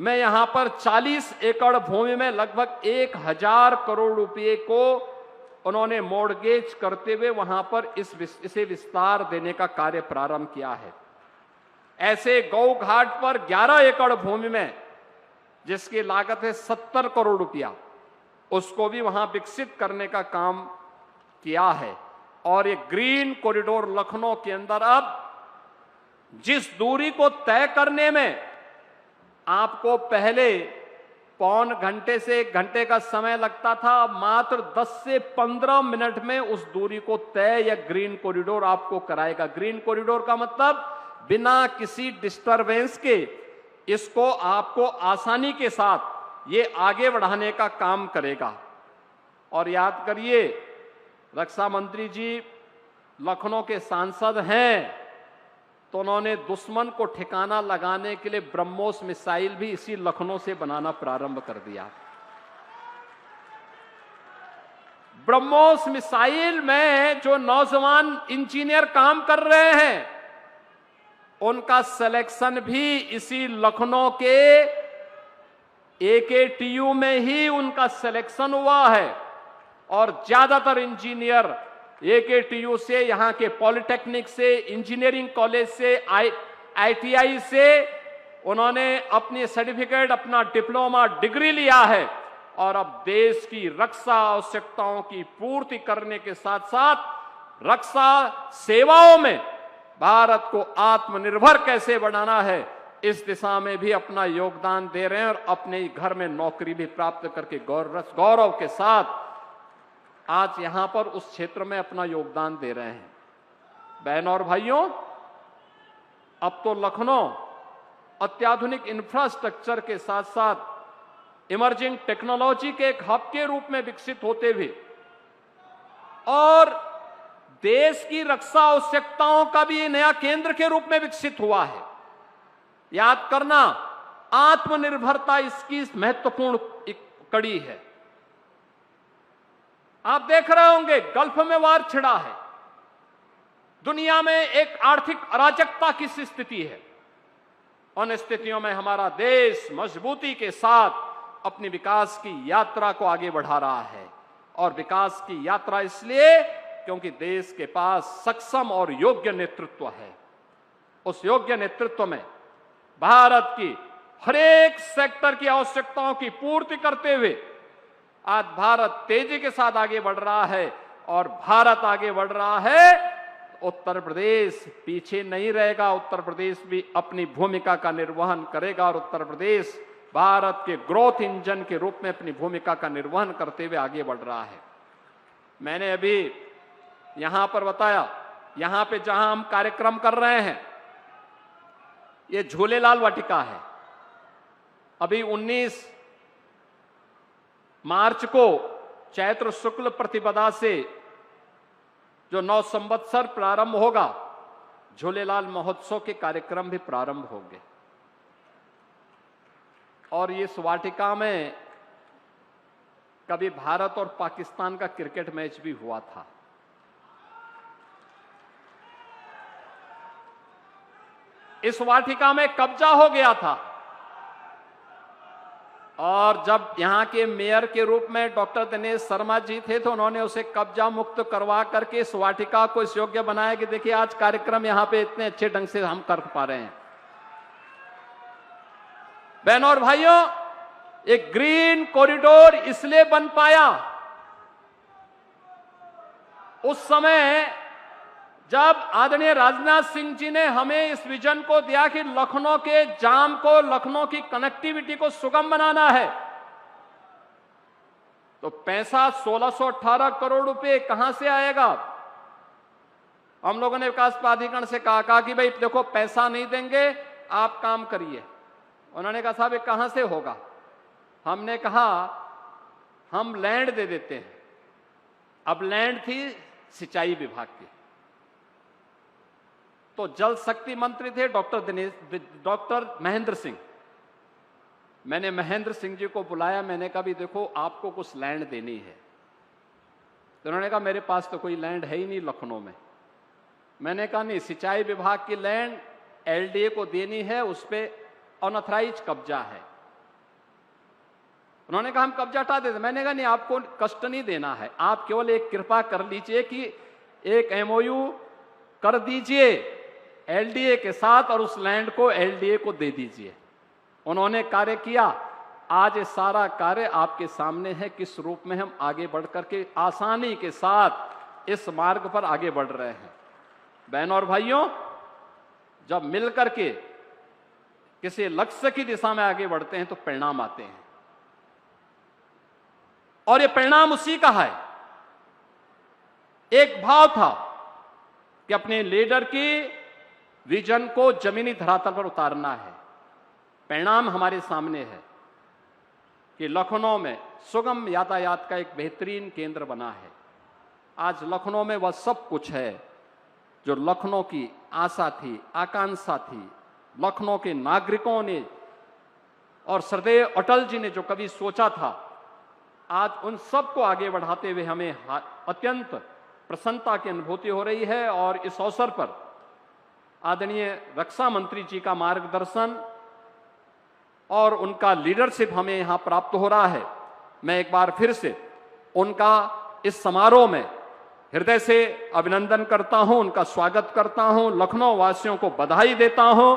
में यहां पर 40 एकड़ भूमि में लगभग 1000 करोड़ रुपए को उन्होंने मॉर्गेज करते हुए वहां पर इसे विस्तार देने का कार्य प्रारंभ किया है। ऐसे गौ घाट पर 11 एकड़ भूमि में जिसकी लागत है 70 करोड़ रुपया, उसको भी वहां विकसित करने का काम किया है। और ये ग्रीन कॉरिडोर लखनऊ के अंदर अब जिस दूरी को तय करने में आपको पहले पौन घंटे से 1 घंटे का समय लगता था, मात्र 10 से 15 मिनट में उस दूरी को तय या ग्रीन कॉरिडोर आपको कराएगा। ग्रीन कॉरिडोर का मतलब बिना किसी डिस्टरबेंस के इसको आपको आसानी के साथ ये आगे बढ़ाने का काम करेगा। और याद करिए, रक्षा मंत्री जी लखनऊ के सांसद हैं, तो उन्होंने दुश्मन को ठिकाना लगाने के लिए ब्रह्मोस मिसाइल भी इसी लखनऊ से बनाना प्रारंभ कर दिया। ब्रह्मोस मिसाइल में जो नौजवान इंजीनियर काम कर रहे हैं, उनका सिलेक्शन भी इसी लखनऊ के AKTU में ही उनका सिलेक्शन हुआ है। और ज्यादातर इंजीनियर AKTU से, यहां के पॉलिटेक्निक से, इंजीनियरिंग कॉलेज से, ITI से उन्होंने अपनी सर्टिफिकेट, अपना डिप्लोमा डिग्री लिया है। और अब देश की रक्षा आवश्यकताओं की पूर्ति करने के साथ साथ रक्षा सेवाओं में भारत को आत्मनिर्भर कैसे बनाना है, इस दिशा में भी अपना योगदान दे रहे हैं और अपने घर में नौकरी भी प्राप्त करके गौरव के साथ आज यहां पर उस क्षेत्र में अपना योगदान दे रहे हैं। बहनों और भाइयों, अब तो लखनऊ अत्याधुनिक इंफ्रास्ट्रक्चर के साथ साथ इमर्जिंग टेक्नोलॉजी के एक हब के रूप में विकसित होते हुए और देश की रक्षा आवश्यकताओं का भी नया केंद्र के रूप में विकसित हुआ है। याद करना, आत्मनिर्भरता इसकी महत्वपूर्ण एक कड़ी है। आप देख रहे होंगे, गल्फ में वार छिड़ा है, दुनिया में एक आर्थिक अराजकता की स्थिति है। उन स्थितियों में हमारा देश मजबूती के साथ अपनी विकास की यात्रा को आगे बढ़ा रहा है। और विकास की यात्रा इसलिए क्योंकि देश के पास सक्षम और योग्य नेतृत्व है। उस योग्य नेतृत्व में भारत की हर एक सेक्टर की आवश्यकताओं की पूर्ति करते हुए आज भारत तेजी के साथ आगे बढ़ रहा है। और भारत आगे बढ़ रहा है, उत्तर प्रदेश पीछे नहीं रहेगा। उत्तर प्रदेश भी अपनी भूमिका का निर्वहन करेगा और उत्तर प्रदेश भारत के ग्रोथ इंजन के रूप में अपनी भूमिका का निर्वहन करते हुए आगे बढ़ रहा है। मैंने अभी यहां पर बताया, यहां पे जहां हम कार्यक्रम कर रहे हैं, ये झूलेलाल वाटिका है। अभी 19 मार्च को चैत्र शुक्ल प्रतिपदा से जो 9 संवत्सर प्रारंभ होगा, झूलेलाल महोत्सव के कार्यक्रम भी प्रारंभ होंगे। और इस वाटिका में कभी भारत और पाकिस्तान का क्रिकेट मैच भी हुआ था। इस वाटिका में कब्जा हो गया था और जब यहां के मेयर के रूप में डॉक्टर दिनेश शर्मा जी थे तो उन्होंने उसे कब्जा मुक्त करवा करके इस वाटिका को इस योग्य बनाया कि देखिए आज कार्यक्रम यहां पे इतने अच्छे ढंग से हम कर पा रहे हैं। बहनों और भाइयों, एक ग्रीन कॉरिडोर इसलिए बन पाया उस समय जब आदरणीय राजनाथ सिंह जी ने हमें इस विजन को दिया कि लखनऊ के जाम को, लखनऊ की कनेक्टिविटी को सुगम बनाना है। तो पैसा 1618 करोड़ रुपए कहां से आएगा? हम लोगों ने विकास प्राधिकरण से कहा कि भाई देखो पैसा नहीं देंगे, आप काम करिए। उन्होंने कहा साहब ये कहां से होगा? हमने कहा हम लैंड दे देते हैं। अब लैंड थी सिंचाई विभाग की, तो जल शक्ति मंत्री थे डॉक्टर महेंद्र सिंह। मैंने महेंद्र सिंह जी को बुलाया, मैंने कहा भी देखो आपको कुछ लैंड देनी है। तो उन्होंने कहा मेरे पास तो कोई लैंड है ही नहीं लखनऊ में। मैंने कहा नहीं, सिंचाई विभाग की लैंड LDA को देनी है, उस पर अनऑथराइज कब्जा है। उन्होंने कहा हम कब्जा हटा देते। मैंने कहा नहीं, आपको कष्ट नहीं देना है, आप केवल एक कृपा कर लीजिए कि एक एमओयू कर दीजिए एलडीए के साथ और उस लैंड को एलडीए को दे दीजिए। उन्होंने कार्य किया। आज ये सारा कार्य आपके सामने है, किस रूप में हम आगे बढ़ करके आसानी के साथ इस मार्ग पर आगे बढ़ रहे हैं। बहनों और भाइयों, जब मिलकर के किसी लक्ष्य की दिशा में आगे बढ़ते हैं तो परिणाम आते हैं, और ये परिणाम उसी का है। एक भाव था कि अपने लीडर की विजन को जमीनी धरातल पर उतारना है। परिणाम हमारे सामने है कि लखनऊ में सुगम यातायात का एक बेहतरीन केंद्र बना है। आज लखनऊ में वह सब कुछ है जो लखनऊ की आशा थी, आकांक्षा थी, लखनऊ के नागरिकों ने और सरदेव अटल जी ने जो कभी सोचा था। आज उन सब को आगे बढ़ाते हुए हमें अत्यंत प्रसन्नता की अनुभूति हो रही है। और इस अवसर पर आदरणीय रक्षा मंत्री जी का मार्गदर्शन और उनका लीडरशिप हमें यहां प्राप्त हो रहा है। मैं एक बार फिर से उनका इस समारोह में हृदय से अभिनंदन करता हूं, उनका स्वागत करता हूं, लखनऊ वासियों को बधाई देता हूं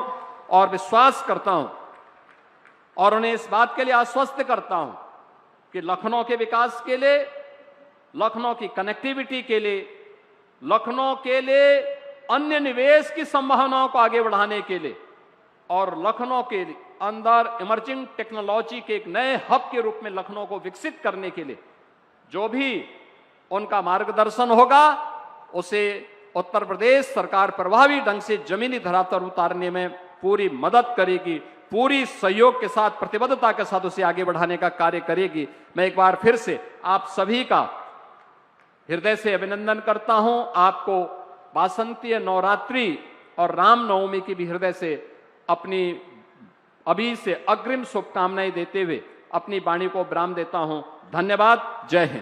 और विश्वास करता हूं और उन्हें इस बात के लिए आश्वस्त करता हूं कि लखनऊ के विकास के लिए, लखनऊ की कनेक्टिविटी के लिए, लखनऊ के लिए अन्य निवेश की संभावनाओं को आगे बढ़ाने के लिए और लखनऊ के अंदर इमर्जिंग टेक्नोलॉजी के एक नए हब के रूप में लखनऊ को विकसित करने के लिए जो भी उनका मार्गदर्शन होगा, उसे उत्तर प्रदेश सरकार प्रभावी ढंग से जमीनी धरातल उतारने में पूरी मदद करेगी, पूरी सहयोग के साथ, प्रतिबद्धता के साथ उसे आगे बढ़ाने का कार्य करेगी। मैं एक बार फिर से आप सभी का हृदय से अभिनंदन करता हूं। आपको वासंतीय नवरात्रि और रामनवमी की भी हृदय से अपनी अभी से अग्रिम शुभकामनाएं देते हुए अपनी वाणी को विराम देता हूं। धन्यवाद। जय हिंद।